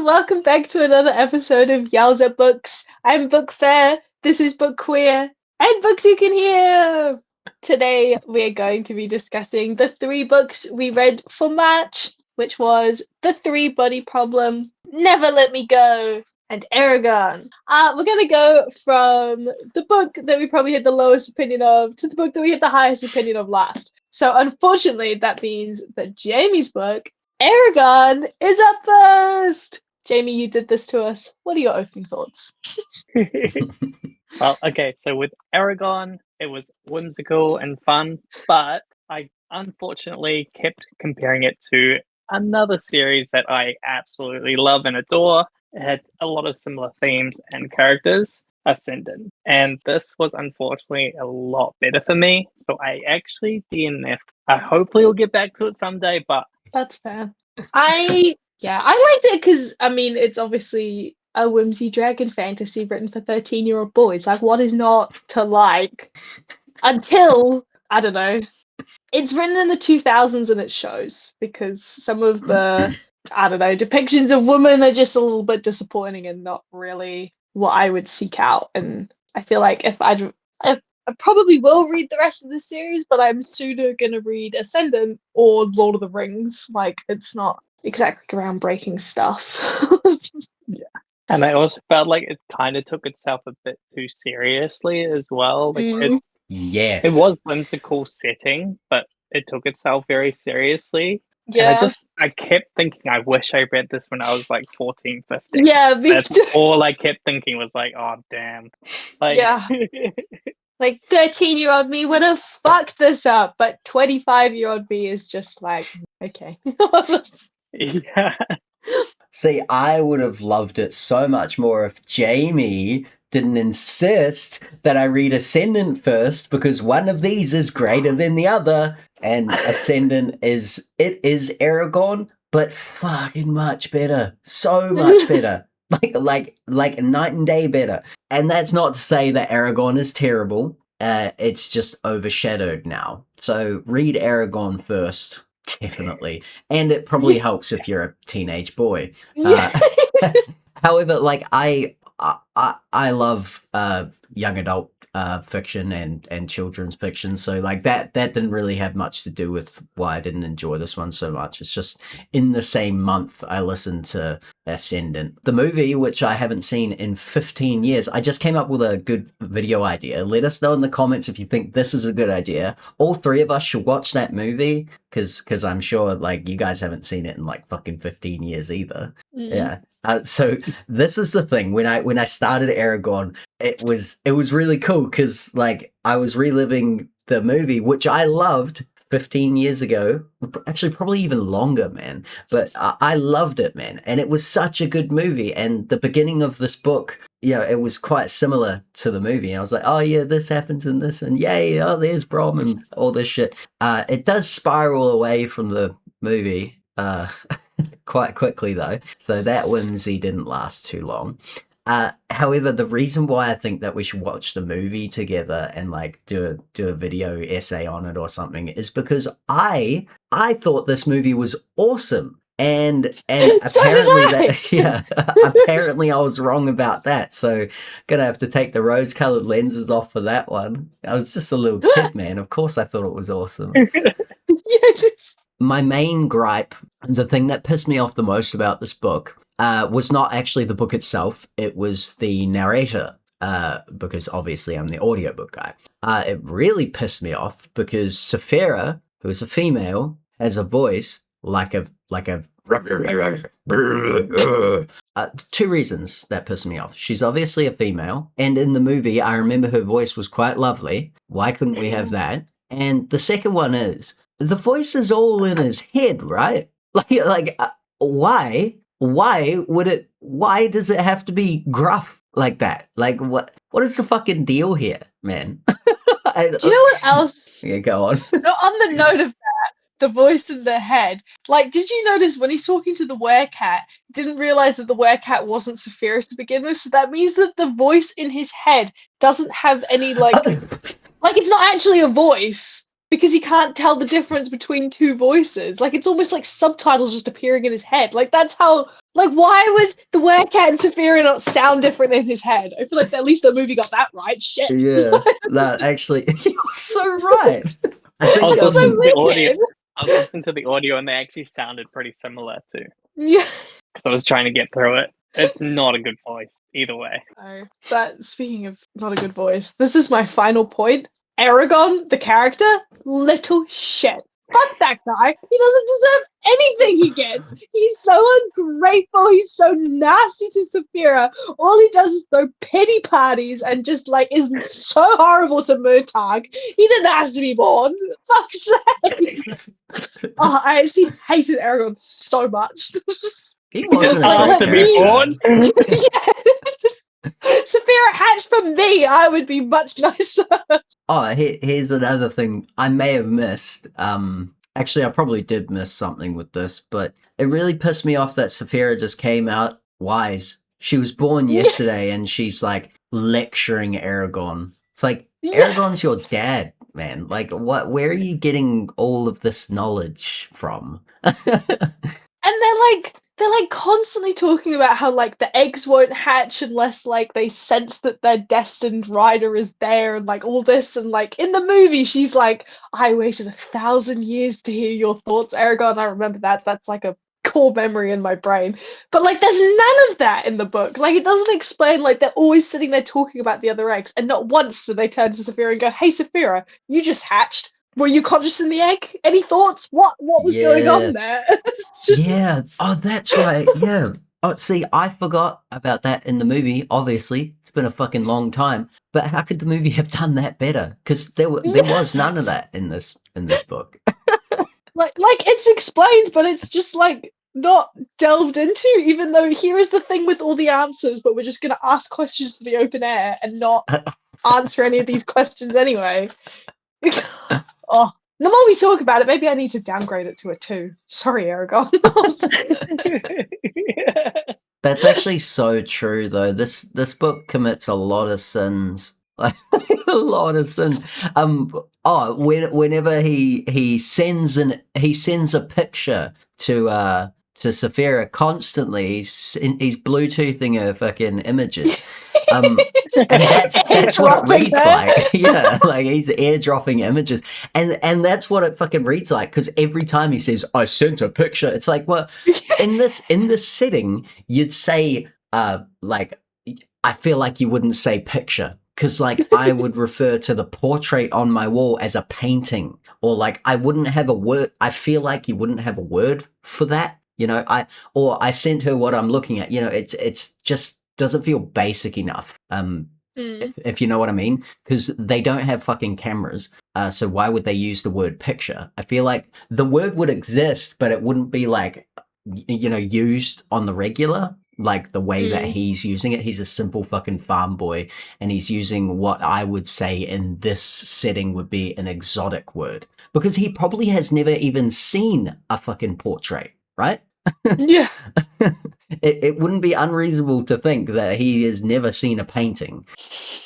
welcome back to another episode of Yowls at Books. I'm Book Fair, this is Book Queer, and Books You Can Hear! Today we're going to be discussing the three books we read for March, which was The Three Body Problem, Never Let Me Go, and Eragon. We're going to go from the book that we probably had the lowest opinion of to the book that we had the highest opinion of last. So unfortunately, that means that Jamie's book, Eragon, is up first. Jamie, you did this to us. What are your opening thoughts? Well, okay, so with Eragon, it was whimsical and fun, but I unfortunately kept comparing it to another series that I absolutely love and adore. It had a lot of similar themes and characters, Ascendant. And this was unfortunately a lot better for me, so I actually DNF'd. I hopefully will get back to it someday, but That's fair. I liked it because, I mean, it's obviously a whimsy dragon fantasy written for 13-year-old boys. Like, what is not to like? Until, I don't know, it's written in the 2000s and it shows because some of the, I don't know, depictions of women are just a little bit disappointing and not really what I would seek out. And I feel like if I probably will read the rest of the series, but I'm sooner going to read Ascendant or Lord of the Rings. Like, it's not exactly groundbreaking stuff. yeah. And I also felt like it kind of took itself a bit too seriously as well. Like Yes. it was whimsical setting, but it took itself very seriously. Yeah. And I kept thinking, I wish I read this when I was like 14, 15. Yeah, That's all I kept thinking was like, oh, damn. Like, yeah. Like, 13-year-old me would have fucked this up, but 25-year-old me is just like, okay. yeah. See, I would have loved it so much more if Jamie didn't insist that I read Ascendant first, because one of these is greater than the other, and Ascendant is Eragon, but fucking much better. So much better. Like night and day better. And that's not to say that Eragon is terrible. It's just overshadowed now. So read Eragon first. Definitely. And it probably helps if you're a teenage boy. However, like I love young adult fiction and children's fiction, so like that didn't really have much to do with why I didn't enjoy this one so much. It's just in the same month I listened to Ascendant, the movie, which I haven't seen in 15 years. I just came up with a good video idea. Let us know in the comments if you think this is a good idea. All three of us should watch that movie, because I'm sure like you guys haven't seen it in like fucking 15 years either. Yeah. So this is the thing. When I started Eragon, it was really cool because like I was reliving the movie, which I loved 15 years ago. Actually, probably even longer, man. But I loved it, man, and it was such a good movie. And the beginning of this book, yeah, it was quite similar to the movie. I was like, oh yeah, this happens in this, and yay, oh there's Brom and all this shit. It does spiral away from the movie. Quite quickly though, so that whimsy didn't last too long. However, the reason why I think that we should watch the movie together and like do a video essay on it or something is because I thought this movie was awesome, and apparently apparently I was wrong about that. So gonna have to take the rose-colored lenses off for that one. I was just a little kid, man. Of course, I thought it was awesome. Yes. My main gripe, the thing that pissed me off the most about this book, was not actually the book itself. It was the narrator, because obviously I'm the audiobook guy. It really pissed me off because Saphira, who is a female, has a voice like a two reasons that pissed me off. She's obviously a female, and in the movie, I remember her voice was quite lovely. Why couldn't we have that? And the second one is, the voice is all in his head, right? Why does it have to be gruff like that? Like, what is the fucking deal here, man? Do you know what else? Yeah, go on. On the note of that, the voice in the head. Like, did you notice when he's talking to the werecat, didn't realize that the werecat wasn't Saphira to begin with? So that means that the voice in his head doesn't have any, like it's not actually a voice. because he can't tell the difference between two voices. Like, it's almost like subtitles just appearing in his head. Like, that's how. Like, why would the Werecat and Saphira not sound different in his head? I feel like at least the movie got that right. Shit. Yeah, that actually, you're so right. I think I was It's so listening to the audio. wicked. I was listening to the audio, and they actually sounded pretty similar too. Yeah. Because I was trying to get through it. It's not a good voice either way. No, but speaking of not a good voice, this is my final point. Eragon, the character, little shit. Fuck that guy. He doesn't deserve anything he gets. He's so ungrateful. He's so nasty to Saphira. All he does is throw pity parties and just like is so horrible to Murtagh. He didn't ask to be born. Fuck's sake. Oh, I actually hated Eragon so much. He wasn't a Asked great to be born. character. Yeah. Saphira hatched from me. I would be much nicer. Oh, here's another thing I may have missed. Actually, I probably did miss something with this, but it really pissed me off that Saphira just came out wise. She was born yesterday, and she's like lecturing Eragon. It's like, Eragon's your dad, man. Like, what? Where are you getting all of this knowledge from? And they're like constantly talking about how like the eggs won't hatch unless like they sense that their destined rider is there, and like all this, and like in the movie she's like, I waited 1,000 years to hear your thoughts, Eragon. I remember that. That's like a core memory in my brain. But like there's none of that in the book. Like it doesn't explain. Like they're always sitting there talking about the other eggs, and not once do they turn to Saphira and go, hey Saphira, you just hatched. Were you conscious in the egg? Any thoughts? What was going on there? It's just... Yeah. Oh, that's right. Yeah. Oh, see, I forgot about that in the movie. Obviously, it's been a fucking long time. But how could the movie have done that better? Because there was none of that in this book. like it's explained, but it's just like not delved into. Even though here is the thing with all the answers, but we're just gonna ask questions to the open air and not answer any of these questions anyway. Oh, the more we talk about it, maybe I need to downgrade it to a 2. Sorry, Eragon. That's actually so true, though. This book commits a lot of sins, like a lot of sins. Whenever he sends a picture to Saphira constantly, he's Bluetoothing her fucking images. And that's what it reads like. Yeah, like he's airdropping images, and that's what it fucking reads like. Because every time he says, "I sent a picture," it's like, well, in this setting, you'd say, like, I feel like you wouldn't say picture, because like I would refer to the portrait on my wall as a painting, or like I wouldn't have a word. I feel like you wouldn't have a word for that. You know, I sent her what I'm looking at. You know, it's just doesn't feel basic enough. If you know what I mean, because they don't have fucking cameras. So why would they use the word picture? I feel like the word would exist, but it wouldn't be like, you know, used on the regular, like the way that he's using it. He's a simple fucking farm boy, and he's using what I would say in this setting would be an exotic word, because he probably has never even seen a fucking portrait, right? Yeah. It wouldn't be unreasonable to think that he has never seen a painting.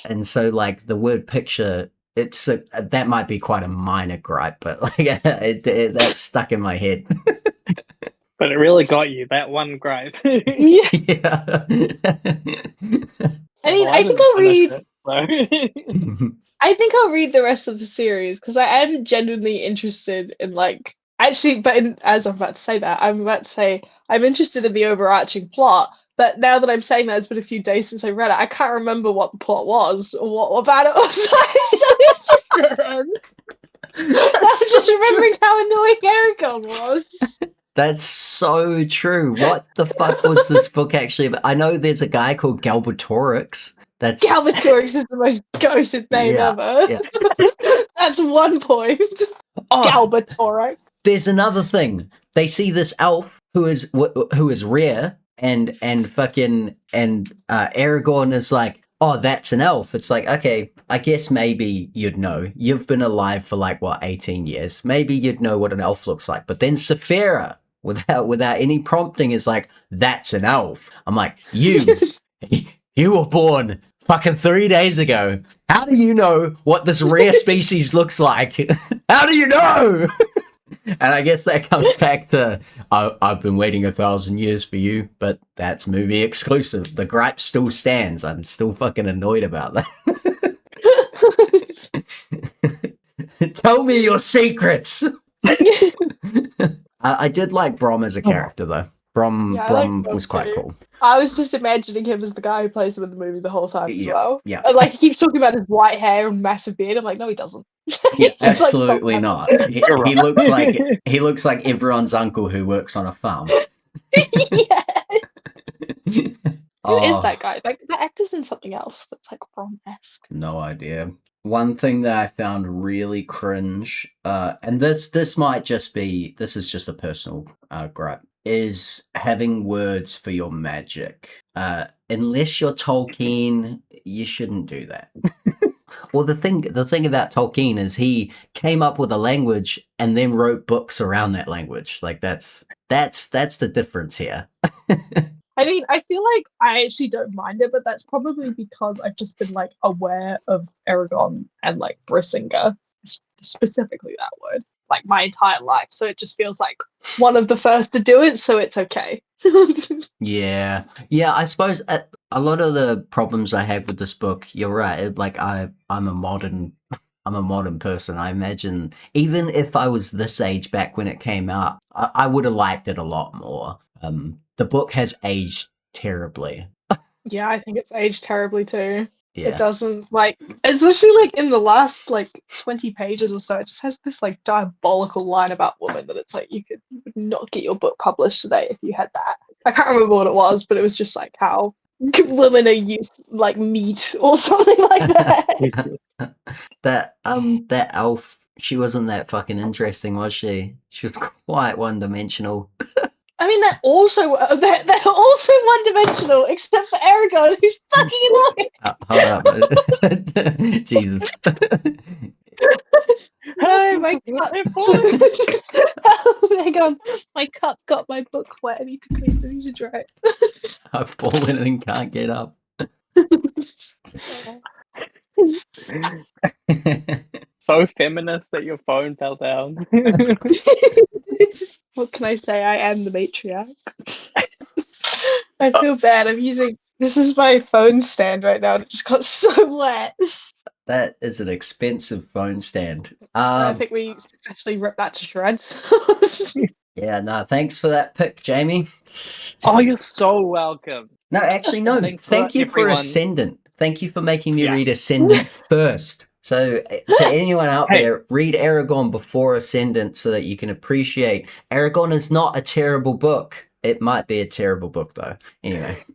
And so, like, the word picture, that might be quite a minor gripe, but like that's stuck in my head. But it really got you, that one gripe. Yeah. Yeah. I mean, I think I'll read the rest of the series, because I am genuinely interested in like actually, but as I'm about to say that, I'm about to say I'm interested in the overarching plot. But now that I'm saying that, it's been a few days since I read it. I can't remember what the plot was or what about it was. So I'm just remembering how annoying Eragon was. That's so true. What the fuck was this book actually about? I know there's a guy called Galbatorix. Galbatorix is the most ghosted name ever. Yeah. That's one point. Oh, Galbatorix. There's another thing. They see this elf who is rare, and Eragon is like, oh, that's an elf. It's like, okay, I guess maybe you'd know. You've been alive for like, what, 18 years. Maybe you'd know what an elf looks like. But then Saphira, without any prompting, is like, that's an elf. I'm like, you were born fucking 3 days ago. How do you know what this rare species looks like? How do you know? And I guess that comes back to I've been waiting 1,000 years for you, but that's movie exclusive. The gripe still stands. I'm still fucking annoyed about that. Tell me your secrets. I did like Brom as a character, though. Brom Yeah, I like Brom was quite too. cool. I was just imagining him as the guy who plays him in the movie the whole time as well. Yeah. And, like, he keeps talking about his white hair and massive beard. I'm like, no, he doesn't. Yeah, He's just, like, absolutely not. You're He right. looks like everyone's uncle who works on a farm. Yeah. Who is Oh, that guy? Like, that actor's in something else that's like Brom-esque. no idea. One thing that I found really cringe, and this might just be, this is just a personal gripe, is having words for your magic. Unless you're Tolkien, you shouldn't do that. Well, the thing about Tolkien is he came up with a language and then wrote books around that language. Like that's the difference here. I mean, I feel like I actually don't mind it, but that's probably because I've just been like aware of Eragon and like Brisinga, specifically that word, like my entire life. So it just feels like one of the first to do it, so it's okay. Yeah. I suppose a lot of the problems I have with this book, you're right. Like I'm a modern person. I imagine even if I was this age back when it came out, I would have liked it a lot more. The book has aged terribly. Yeah, I think it's aged terribly too. Yeah. It doesn't like, especially like in the last like 20 pages or so, it just has this like diabolical line about women that it's like you would not get your book published today if you had that. I can't remember what it was, but it was just like how women are used like meat or something like that. that elf, she wasn't that fucking interesting, was she? She was quite one-dimensional. I mean, they're also one-dimensional, except for Eragon, who's fucking annoying. Hold up. Jesus. No, my cup. Hang on, my cup got my book wet. I need to clean it. I need to dry it. I've fallen and can't get up. So feminist that your phone fell down. What can I say? I am the matriarch. I feel bad. This is my phone stand right now, and it just got so wet. That is an expensive phone stand. I think we successfully ripped that to shreds. Yeah, no, thanks for that pick, Jamie. Oh, you're so welcome. No, actually, no. Thank you for everyone. Ascendant. Thank you for making me read Ascendant first. So, to anyone out there, read Eragon before Ascendant so that you can appreciate. Eragon is not a terrible book. It might be a terrible book, though. Anyway.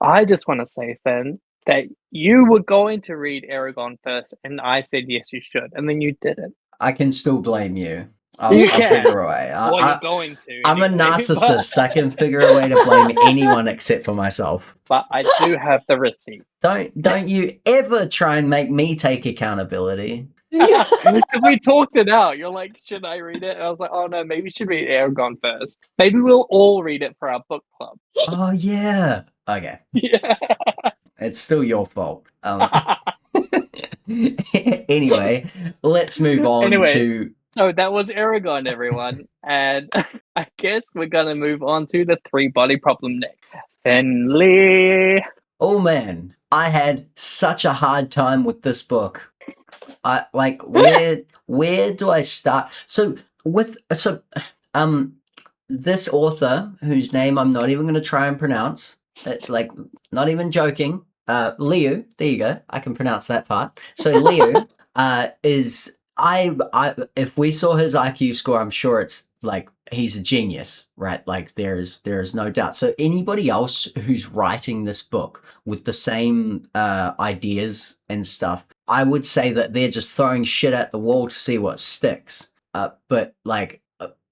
I just want to say, Finn, that you were going to read Eragon first, and I said yes, you should, and then you didn't. I can still blame you. I'll can. figure a way. Well, you're going to. I'm a narcissist. I can figure a way to blame anyone except for myself. But I do have the receipt. Don't you ever try and make me take accountability. Because we talked it out. You're like, should I read it? And I was like, oh no, maybe we should read Eragon first. Maybe we'll all read it for our book club. Oh, yeah. Okay. Yeah. It's still your fault. Anyway, let's move on to... So that was Eragon, everyone. And I guess we're going to move on to the 3-body problem next. Finley. Oh, man. I had such a hard time with this book. Where do I start? This author, whose name I'm not even going to try and pronounce, not even joking, Leo, there you go, I can pronounce that part. So Leo is... if we saw his IQ score, I'm sure it's like he's a genius, right? Like there is no doubt. So anybody else who's writing this book with the same ideas and stuff, I would say that they're just throwing shit at the wall to see what sticks. But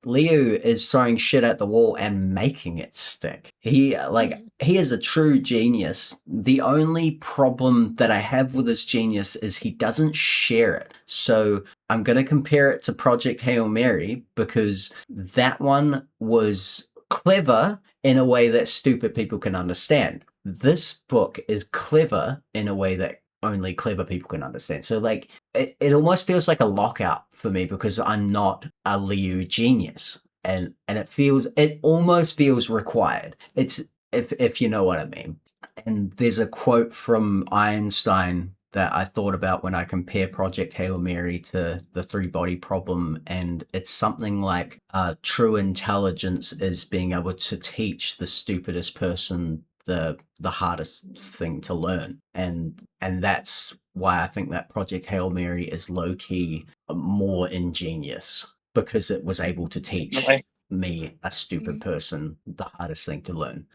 Leo is throwing shit at the wall and making it stick. He is a true genius. The only problem that I have with his genius is he doesn't share it. So I'm going to compare it to Project Hail Mary because that one was clever in a way that stupid people can understand. this book is clever in a way that only clever people can understand. So like it almost feels like a lockout for me because I'm not a Liu genius. And it almost feels required. It's if you know what I mean. And there's a quote from Einstein that I thought about when I compare Project Hail Mary to the three body problem. And it's something like true intelligence is being able to teach the stupidest person the hardest thing to learn. And that's why I think that Project Hail Mary is low key more ingenious because it was able to teach me, a stupid person, the hardest thing to learn.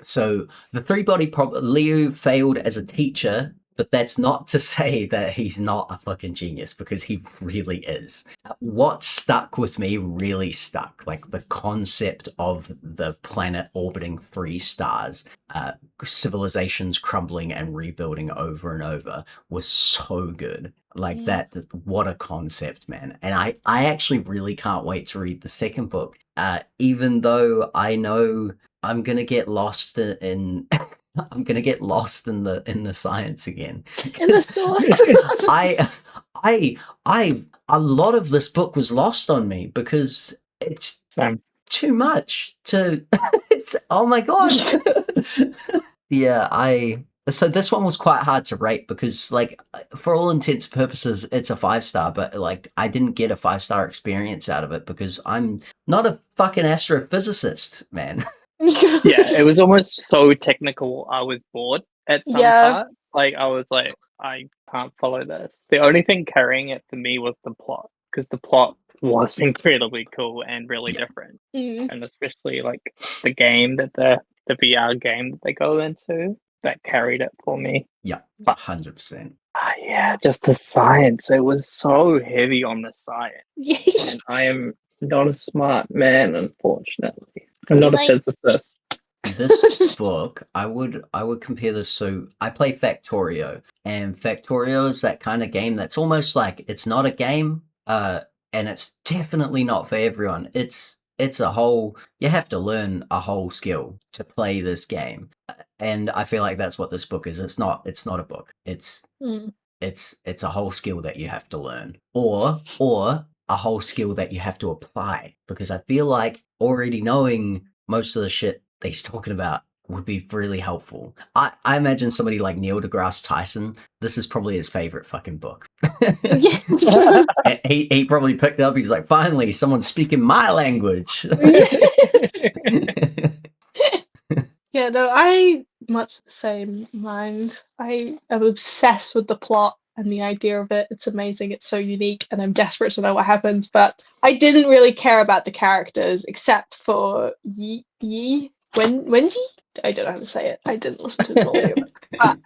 So the three body problem, Leo failed as a teacher, but that's not to say that he's not a fucking genius because he really is. What stuck with me really stuck, like the concept of the planet orbiting 3 stars, civilizations crumbling and rebuilding over and over was so good. Like that, what a concept, man. And I actually really can't wait to read the second book, even though I know I'm gonna get lost in I'm gonna get lost in the science again. In the source. I a lot of this book was lost on me because it's too much to it's oh my god. Yeah, so this one was quite hard to rate because, like, for all intents and purposes, it's a 5-star, but like I didn't get a 5-star experience out of it because I'm not a fucking astrophysicist, man. Yeah, it was almost so technical. I was bored at some parts. Like I was like, I can't follow this. The only thing carrying it for me was the plot because the plot was incredibly cool and really different, and especially like the game that the VR game that they go into. That carried it for me. Yeah, 100%. Yeah, just the science. It was so heavy on the science. And I am not a smart man, unfortunately. I'm not a physicist. This book, I would compare this. So I play Factorio, and Factorio is that kind of game that's almost like it's not a game, and it's definitely not for everyone. It's a whole, you have to learn a whole skill to play this game. And I feel like that's what this book is. It's not a book. It's a whole skill that you have to learn, or a whole skill that you have to apply. Because I feel like already knowing most of the shit that he's talking about would be really helpful. I imagine somebody like Neil deGrasse Tyson, this is probably his favorite fucking book. he probably picked it up. He's like, finally, someone's speaking my language. Yeah, no, I much the same mind. I am obsessed with the plot and the idea of it. It's amazing. It's so unique, and I'm desperate to know what happens. But I didn't really care about the characters except for Wenji. I don't know how to say it. I didn't listen to the audio. But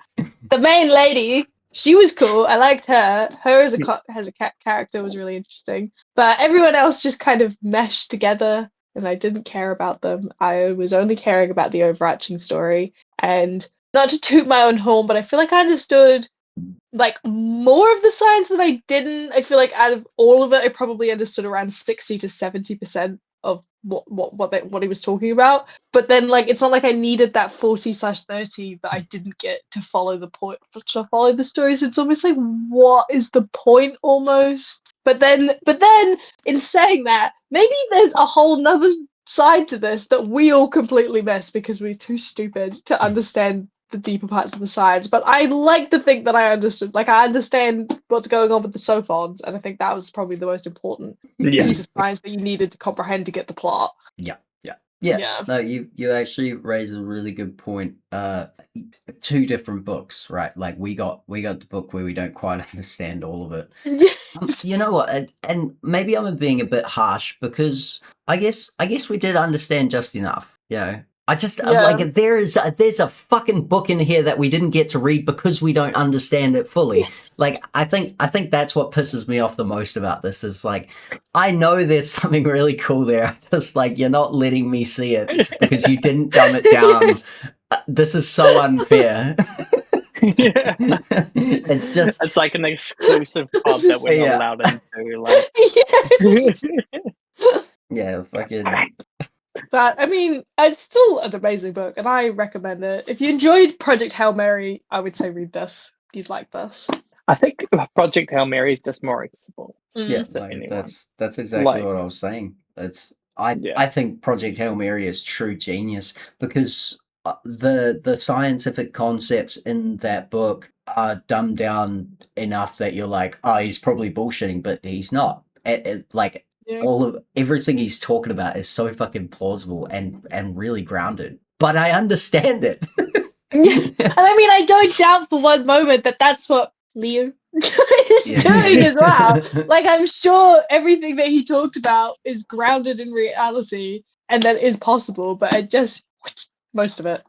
the main lady, she was cool. I liked her. Her as a character was really interesting. But everyone else just kind of meshed together. And I didn't care about them. I was only caring about the overarching story. And not to toot my own horn, but I feel like I understood like more of the science than I didn't. I feel like out of all of it, I probably understood around 60 to 70% of what he was talking about. But then like it's not like I needed that 40/30 that I didn't get to follow the point, to follow the story. So it's almost like, what is the point almost? But then in saying that, maybe there's a whole nother side to this that we all completely miss because we're too stupid to understand the deeper parts of the science. But I like to think that I understood. Like I understand what's going on with the Sophons, and I think that was probably the most important piece of science that you needed to comprehend to get the plot. Yeah. No, you actually raise a really good point. 2 different books, right? Like we got the book where we don't quite understand all of it. You know what? And maybe I'm being a bit harsh because I guess we did understand just enough. You know, I just like there's a fucking book in here that we didn't get to read because we don't understand it fully. Like I think that's what pisses me off the most about this is like I know there's something really cool there. Just like you're not letting me see it because you didn't dumb it down. This is so unfair. It's like an exclusive club that we're not allowed into. Like, yeah, fucking. But I mean, it's still an amazing book, and I recommend it. If you enjoyed Project Hail Mary, I would say read this. You'd like this. I think Project Hail Mary is just more accessible. Yeah, To anyone. that's exactly Like- what I was saying. Yeah. I think Project Hail Mary is true genius because the scientific concepts in that book are dumbed down enough that you're like, oh, he's probably bullshitting, but he's not. Like Yeah. all of everything he's talking about is so fucking plausible and really grounded. But I understand it. And I mean, I don't doubt for one moment that that's what Leo is doing as well. Like, I'm sure everything that he talked about is grounded in reality and that is possible, but it just most of it.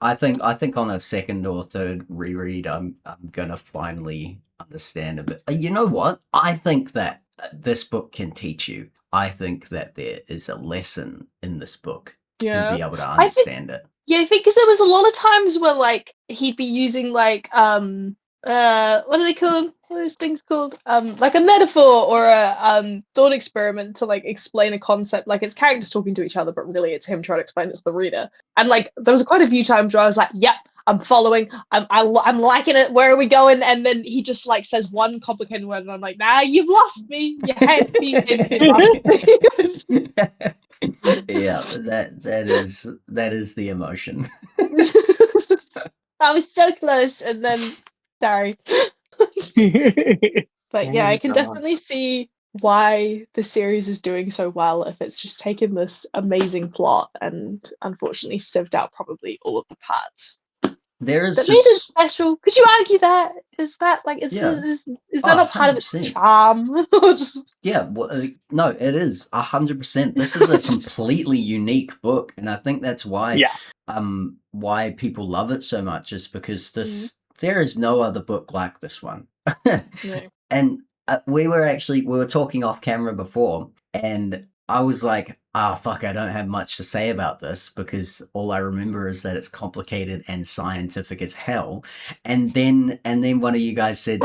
I think on a second or third reread, I'm gonna finally understand a bit. You know what? I think that this book can teach you. I think that there is a lesson in this book to be able to understand it. Yeah, I think because there was a lot of times where like he'd be using like what do they call them? What are those things called? Like a metaphor or a thought experiment to like explain a concept. Like it's characters talking to each other, but really it's him trying to explain it to the reader. And like there was quite a few times where I was like, "Yep, I'm following. I'm liking it. Where are we going?" And then he just like says one complicated word, and I'm like, "Nah, you've lost me. You had me." Yeah, that is the emotion. I was so close, and then sorry. But yeah, I can definitely see why the series is doing so well if it's just taken this amazing plot and unfortunately sieved out probably all of the parts. There is that made it special. Could you argue that? Is that like is that not part of its 100%. charm? Yeah, well, no, it is 100%. This is a completely unique book, and I think that's why why people love it so much is because there is no other book like this one. No. And we were talking off camera before, and I was like, fuck, I don't have much to say about this because all I remember is that it's complicated and scientific as hell. And then one of you guys said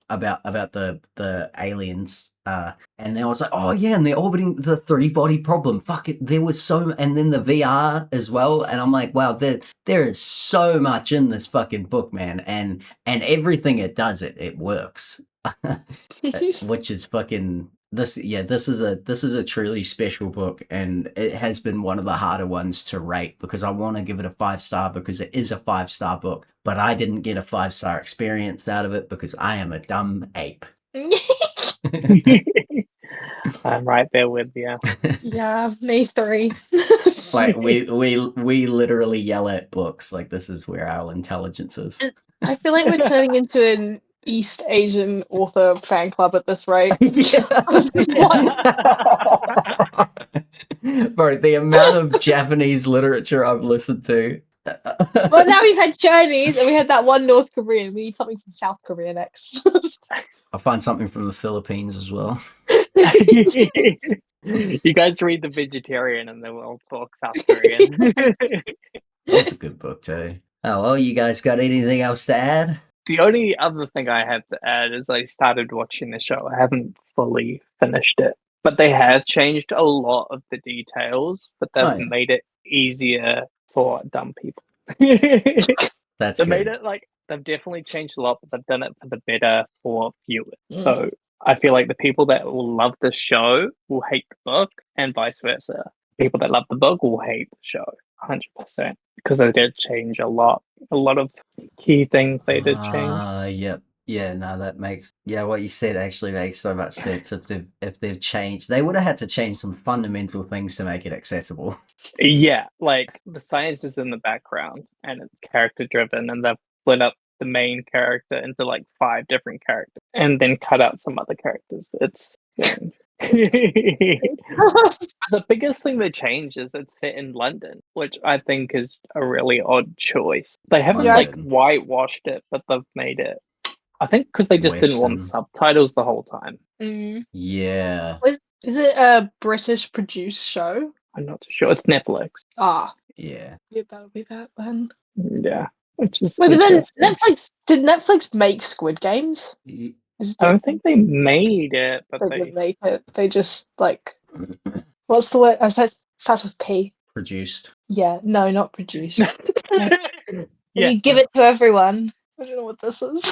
about the aliens, and then I was like, oh yeah, and they're orbiting the 3-body problem. Fuck it, there was and then the VR as well, and I'm like, wow, there is so much in this fucking book, man, and everything it does, it works. Which is fucking this is a truly special book, and it has been one of the harder ones to rate because I want to give it a 5-star because it is a 5-star book, but I didn't get a 5-star experience out of it because I am a dumb ape. I'm right there with you. Yeah, me 3. Like we literally yell at books. Like this is where our intelligence is. I feel like we're turning into an East Asian author fan club at this rate. Bro, the amount of Japanese literature I've listened to. Well, now we've had Chinese and we had that one North Korean. We need something from South Korea next. I'll find something from the Philippines as well. You guys read The Vegetarian and then we'll talk South Korean. That's a good book too. Oh, well, you guys got anything else to add? The only other thing I have to add is I started watching the show. I haven't fully finished it, but they have changed a lot of the details, but they've made it easier for dumb people. That's they good. made it like they've definitely changed a lot, but they've done it for the better for viewers. So I feel like the people that will love the show will hate the book, and vice versa. People that love the book will hate the show 100% because they did change a lot. A lot of key things they did change. Yep. Yeah, no, that makes what you said actually makes so much sense. If they've changed, they would have had to change some fundamental things to make it accessible. Yeah, like the science is in the background and it's character driven, and they've split up the main character into like 5 different characters and then cut out some other characters. It's the biggest thing they changed is it's set in London, which I think is a really odd choice. They haven't like whitewashed it, but they've made it. I think because they just didn't want subtitles the whole time. Yeah. Is it a British produced show? I'm not too sure. It's Netflix. Yeah. That'll be that then. Yeah. Which is wait, but then did Netflix make Squid Games? I don't think they made it, but they didn't make it. They just like what's the word? I was like, Starts with P. Produced. Yeah, no, not produced. Yeah. You give it to everyone. I don't know what this is.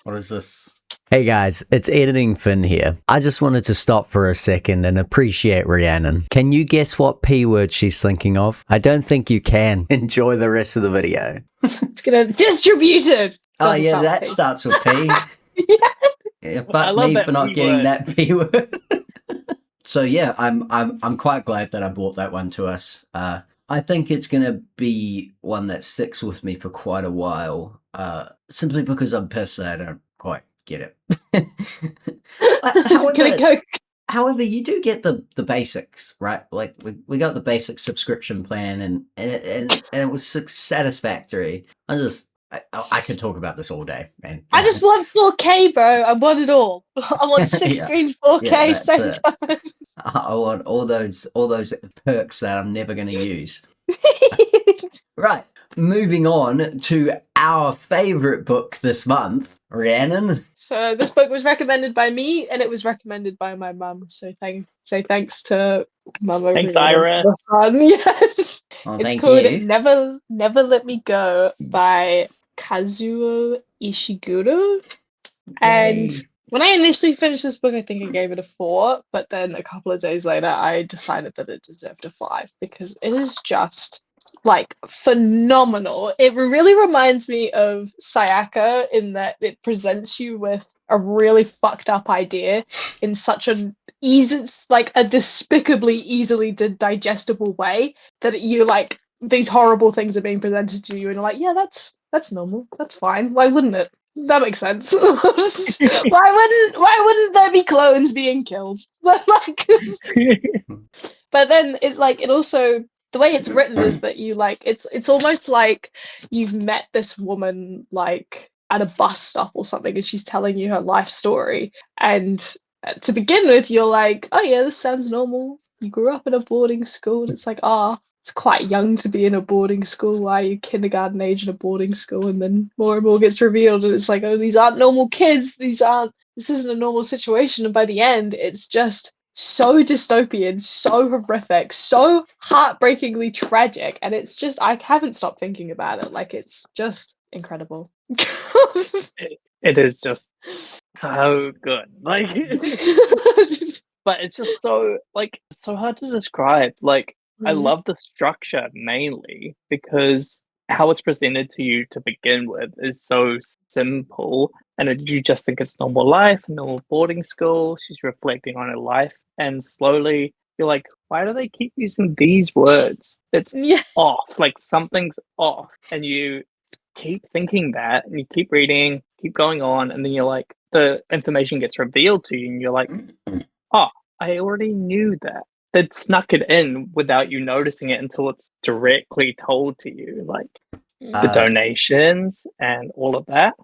What is this? Hey guys, it's Editing Finn here. I just wanted to stop for a second and appreciate Rhiannon. Can you guess what P word she's thinking of? I don't think you can. Enjoy the rest of the video. It's gonna distributed. Oh yeah, that starts with P. Yeah. Yeah, I fuck love me that for not P getting word. that P word. So yeah, I'm quite glad that I brought that one to us. I think it's gonna be one that sticks with me for quite a while. Simply because I'm pissed that I don't quite get it. Gonna go. However, you do get the basics, right? Like we got the basic subscription plan, and it was satisfactory. I could talk about this all day, man. I just want 4K, bro. I want it all. I want six Yeah. screens, 4K, Yeah, that's same it. time. I want all those perks that I'm never going to use. Right, moving on to our favorite book this month, Rhiannon. So this book was recommended by me, and it was recommended by my mum. So thanks to Mama. Thanks, Rihanna, Ira. for the fun. Yes. Oh, It's thank called you. Never Let Me Go by Kazuo Ishiguro. And Yay. when I initially finished this book, I think I gave it a 4, but then a couple of days later, I decided that it deserved a 5 because it is just like phenomenal. It really reminds me of Sayaka in that it presents you with a really fucked up idea in such an easy, like a despicably easily digestible way that you like these horrible things are being presented to you and you're like, yeah, that's normal, that's fine. Why wouldn't it? That makes sense. Why wouldn't there be clones being killed? Like, but then it also the way it's written is that you like it's almost like you've met this woman like at a bus stop or something and she's telling you her life story, and to begin with you're like, oh yeah, this sounds normal. You grew up in a boarding school, and it's like, it's quite young to be in a boarding school. Why are you kindergarten age in a boarding school? And then more and more gets revealed, and it's like, oh, these aren't normal kids. This isn't a normal situation. And by the end, it's just so dystopian, so horrific, so heartbreakingly tragic. And it's just, I haven't stopped thinking about it. Like, it's just incredible. It is just so good. Like, but it's just so it's so hard to describe. Like, I love the structure mainly because how it's presented to you to begin with is so simple, and you just think it's normal life, normal boarding school. She's reflecting on her life, and slowly you're like, why do they keep using these words? It's Yeah. off. Like something's off, and you keep thinking that, and you keep reading, keep going on, and then you're like, the information gets revealed to you, and you're like, oh, I already knew that. They'd snuck it in without you noticing it until it's directly told to you, like the donations and all of that.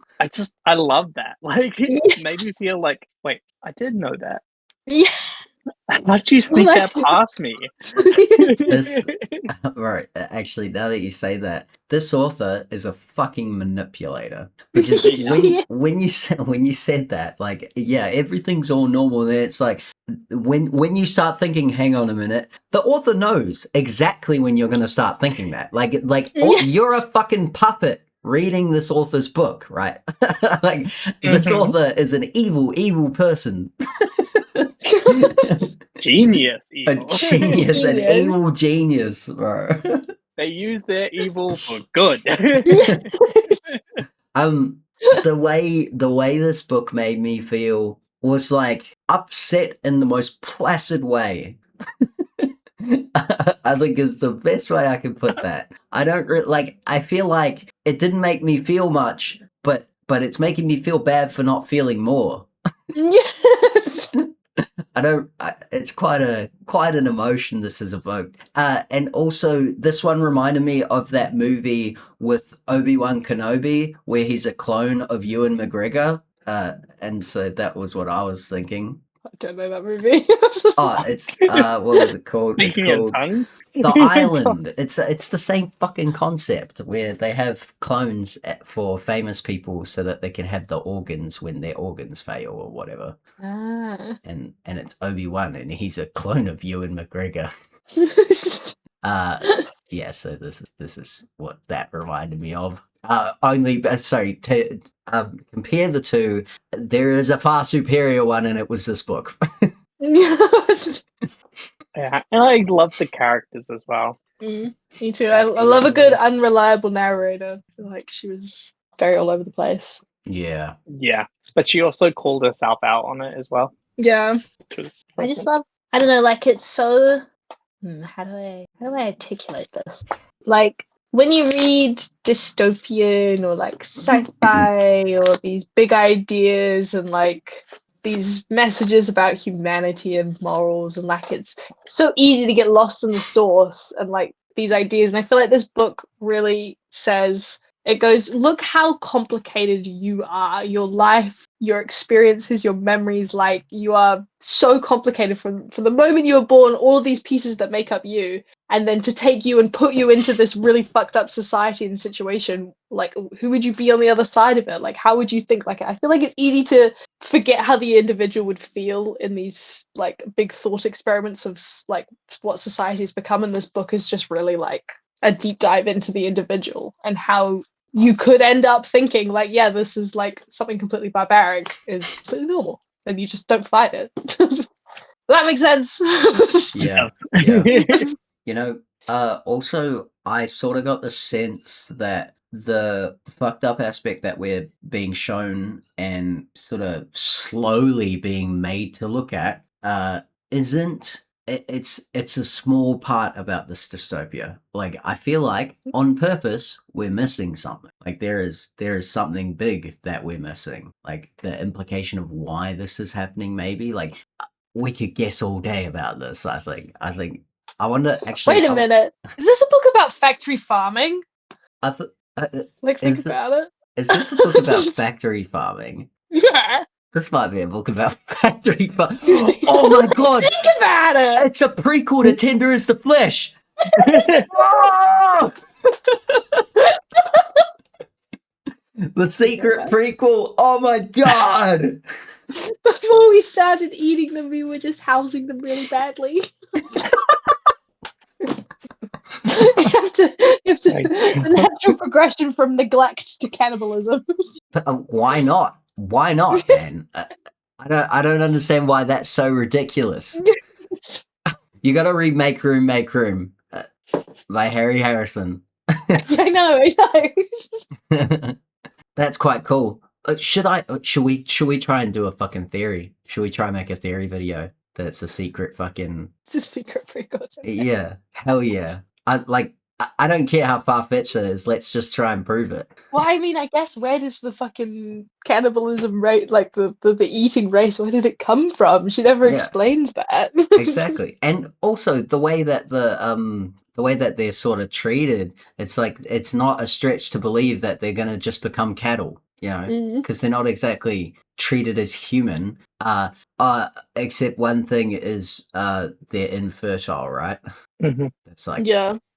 I love that. Like, it made me feel like, wait, I did know that. Yeah. How did you sneak that past me? This, right, actually, now that you say that, this author is a fucking manipulator. Because when you said that, like, yeah, everything's all normal, and it's like, when you start thinking, hang on a minute, the author knows exactly when you're going to start thinking that. You're a fucking puppet reading this author's book, right? Like, this author is an evil person. Genius evil. A genius, an evil genius, bro. They use their evil for good. The way this book made me feel was like upset in the most placid way. I think is the best way I can put that. I don't I feel like it didn't make me feel much, but it's making me feel bad for not feeling more. Yes. It's quite an emotion this has evoked. And also this one reminded me of that movie with Obi-Wan Kenobi where he's a clone of Ewan McGregor. And so that was what I was thinking. I don't know that movie. It's what was it called? Speaking in tongues? The Island. It's the same fucking concept where they have clones for famous people so that they can have the organs when their organs fail or whatever. And it's Obi-Wan and he's a clone of Ewan McGregor. Yeah, so this is what that reminded me of. Sorry, to compare the two, there is a far superior one, and it was this book. Yeah, and I love the characters as well. Me too. I love a good unreliable narrator. I feel like she was very all over the place. Yeah. Yeah, but she also called herself out on it as well. Yeah. I just love. I don't know. Like it's so. How do I articulate this? Like when you read dystopian or like sci-fi or these big ideas and like these messages about humanity and morals, and like it's so easy to get lost in the source and like these ideas. And I feel like this book really says, it goes, look how complicated you are. Your life, your experiences, your memories, like you are so complicated from the moment you were born, all of these pieces that make up you, and then to take you and put you into this really fucked up society and situation, like who would you be on the other side of it? Like how would you think? Like I feel like it's easy to forget how the individual would feel in these like big thought experiments of like what society's become, and this book is just really like a deep dive into the individual and how you could end up thinking like, yeah, this is like something completely barbaric is completely normal, and you just don't fight it. That makes sense. Yeah. You know, also, I sort of got the sense that the fucked up aspect that we're being shown and sort of slowly being made to look at isn't. It's a small part about this dystopia. Like I feel like on purpose we're missing something. Like there is something big that we're missing. Like the implication of why this is happening. Maybe like we could guess all day about this. I think. I wonder. Actually, Wait a minute. Is this a book about factory farming? I thought. Like, think about it. Is this a book about factory farming? Yeah. This might be a book about factory farming. Oh my god! Think about it. It's a prequel to Tender is the Flesh. Oh! The secret prequel. Oh my god! Before we started eating them, we were just housing them really badly. You have to the natural progression from neglect to cannibalism. Why not? Why not, man? I don't understand why that's so ridiculous. You got to read Make Room by Harry Harrison. I know. That's quite cool. Should we try and do a fucking theory? Should we try and make a theory video that's a secret fucking? It's a secret prequel. Yeah, hell yeah. I don't care how far-fetched it is. Let's just try and prove it. Well, I mean, I guess where does the fucking cannibalism rate, like the eating race, where did it come from? She never explains that. Exactly, and also the way that they're sort of treated, it's like it's not a stretch to believe that they're gonna just become cattle, you know, because they're not exactly treated as human. Except one thing is they're infertile, right?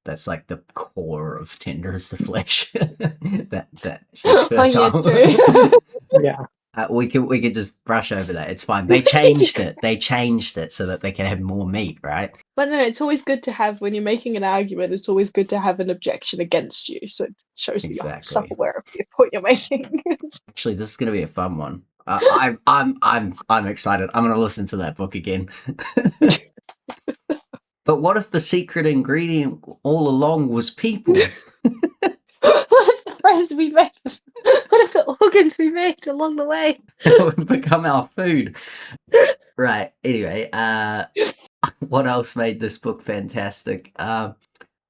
That's like the core of Tender is the Flesh. that she's fertile. Yeah. We could just brush over that. It's fine. They changed it. They changed it so that they can have more meat, right? But no, it's always good to have, when you're making an argument, it's always good to have an objection against you, so it shows that you're self-aware of the point you're making. Actually, this is going to be a fun one. I'm excited. I'm going to listen to that book again. But what if the secret ingredient all along was people? What if the friends we made? What if the organs we made along the way would become our food? Right. Anyway, what else made this book fantastic?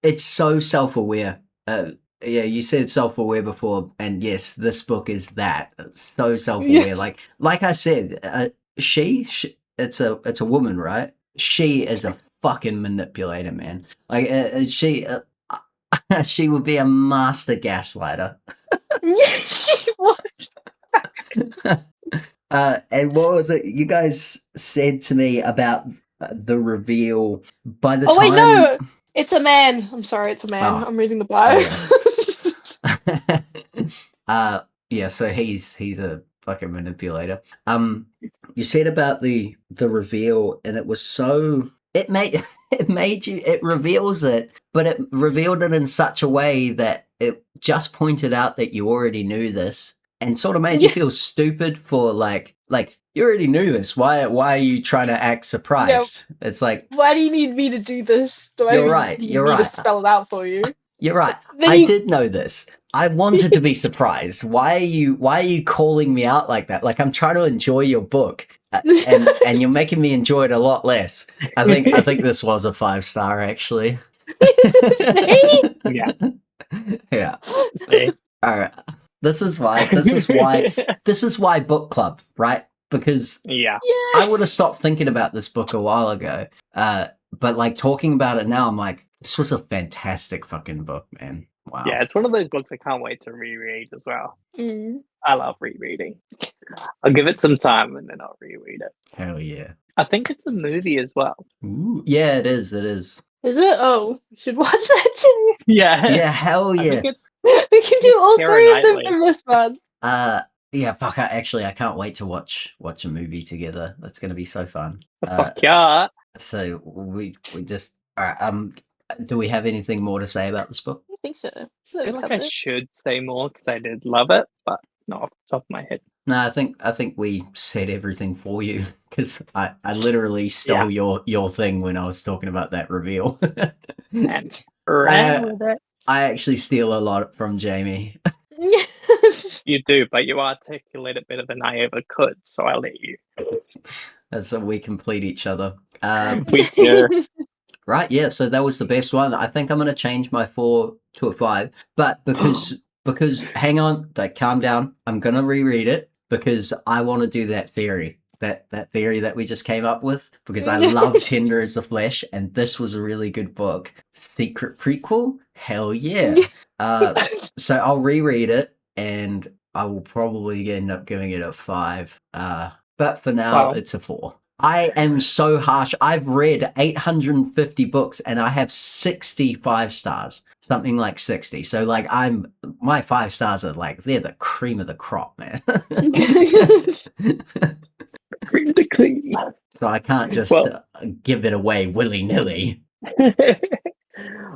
It's so self-aware. Yeah, you said self-aware before, and yes, this book is that. It's so self-aware. Yes. Like I said, she it's a woman, right? She is a fucking manipulator, man. Like she would be a master gaslighter. Yes, she would. And what was it you guys said to me about the reveal? By the time, wait, no, it's a man. I'm sorry, it's a man. I'm reading the bio. Yeah, so he's a fucking manipulator. You said about the reveal, and it was so it made it reveals it, but it revealed it in such a way that it just pointed out that you already knew this and sort of made you feel stupid for like you already knew this. Why are you trying to act surprised? It's like, why do you need me to do this? Do You're I right, need you're me to right. spell it out for you? you're right. Then I you- did know this. I wanted to be surprised. Why are you calling me out like that? Like I'm trying to enjoy your book. And you're making me enjoy it a lot less. I think this was a 5-star actually. Yeah. Yeah. See? All right. This is why book club, right? Because Yeah. I would have stopped thinking about this book a while ago. But like talking about it now, I'm like, this was a fantastic fucking book, man. Wow. Yeah, it's one of those books I can't wait to reread as well. Mm. I love rereading. I'll give it some time and then I'll reread it. Hell yeah. I think it's a movie as well. Ooh, yeah, it is. It is. Is it? Oh, we should watch that too. Yeah. Yeah, hell I yeah. think it's We can do all Keira 3 of them Knightley. from this one. Yeah, fuck. I can't wait to watch a movie together. That's gonna be so fun. Fuck yeah. So we just all right. Do we have anything more to say about this book? I think so. I feel like I should say more because I did love it, but not off the top of my head. No, I think we said everything for you because I literally stole your thing when I was talking about that reveal. And ran with it. I actually steal a lot from Jamie. You do, but you articulate it better than I ever could, so I'll let you. That's we complete each other. We do. Right, yeah, so that was the best one. I think I'm going to change my 4 to a 5, but because hang on, like calm down. I'm going to reread it because I want to do that theory. That theory that we just came up with because I love Tender as the Flesh and this was a really good book. Secret prequel? Hell yeah. So I'll reread it and I will probably end up giving it a 5. But for now, It's a 4. I am so harsh. I've read 850 books and I have 65 stars. Something like 60. So like my 5 stars are like they're the cream of the crop, man. Cream the cream. So I can't just give it away willy-nilly.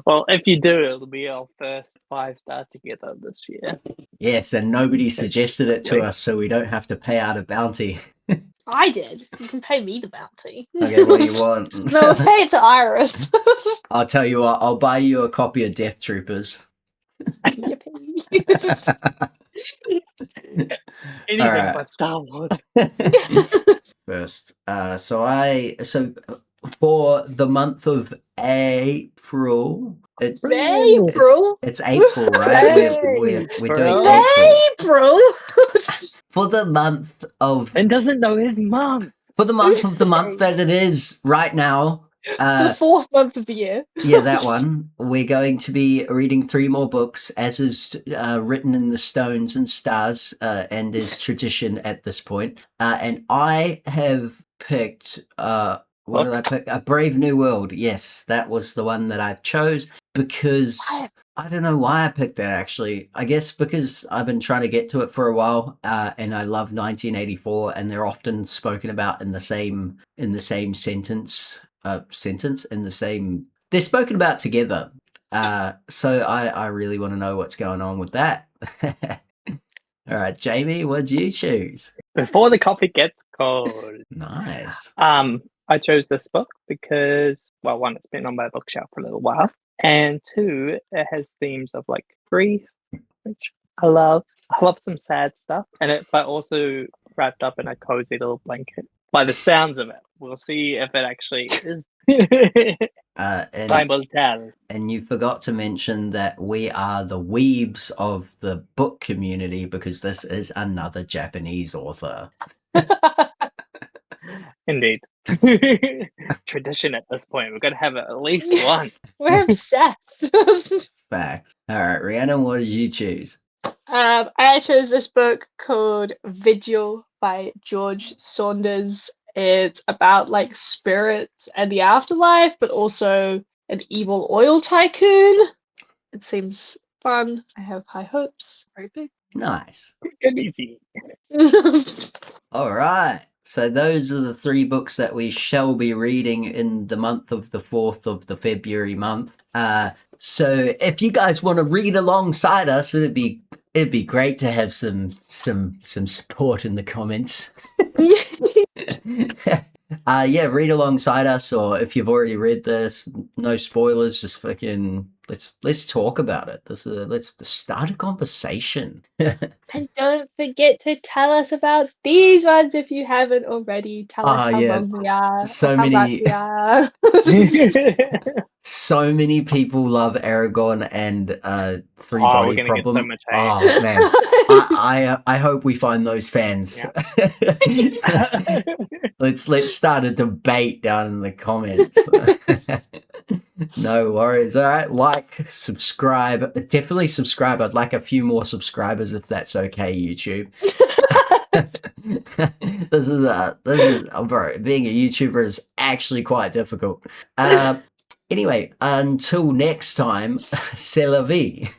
Well, if you do, it'll be our first 5-star together this year. Yes, and nobody suggested it to us, so we don't have to pay out a bounty. I did. You can pay me the bounty. Okay, what do you want? No, pay it to Iris. I'll tell you what, I'll buy you a copy of Death Troopers. Anything but Star Wars. First. So for the month of April. April? It's April, right? We're doing April. For the month of And doesn't know his mum. For the month of the month that it is right now. The 4th month of the year. Yeah, that one. We're going to be reading 3 more books, as is written in the stones and stars, and is tradition at this point. And I have picked, what did I pick? A Brave New World. Yes, that was the one that I chose because I don't know why I picked that actually. I guess because I've been trying to get to it for a while, and I love 1984, and they're often spoken about in the same sentence. They're spoken about together. So I really want to know what's going on with that. All right, Jamie, what'd you choose? Before the coffee gets cold. Nice. I chose this book because, well, one, it's been on my bookshelf for a little while, and 2, it has themes of like grief, which I love. I love some sad stuff, but also wrapped up in a cozy little blanket. By the sounds of it, we'll see if it actually is. Time will tell. And you forgot to mention that we are the weebs of the book community because this is another Japanese author. Indeed. Tradition at this point. We're going to have at least one. We're obsessed. Facts. All right, Rhiannon, what did you choose? I chose this book called Vigil by George Saunders. It's about like spirits and the afterlife, but also an evil oil tycoon. It seems fun. I have high hopes. Very big. Nice. Good easy. All right. So those are the 3 books that we shall be reading in the month of the 4th of the February month. So if you guys want to read alongside us, it'd be great to have some support in the comments. Yeah, read alongside us, or if you've already read this, no spoilers, just fucking let's talk about it. Let's start a conversation. And don't forget to tell us about these ones if you haven't already. Tell us how wrong we are, so or how many bad we are. so many people love Eragon and Three Oh, Body we're gonna get so Problem. much hate. Oh man, I hope we find those fans. Yeah. Let's start a debate down in the comments. No worries. All right, like, subscribe. Definitely subscribe. I'd like a few more subscribers if that's okay, YouTube. This is bro, being a YouTuber is actually quite difficult. Anyway, until next time, c'est la vie.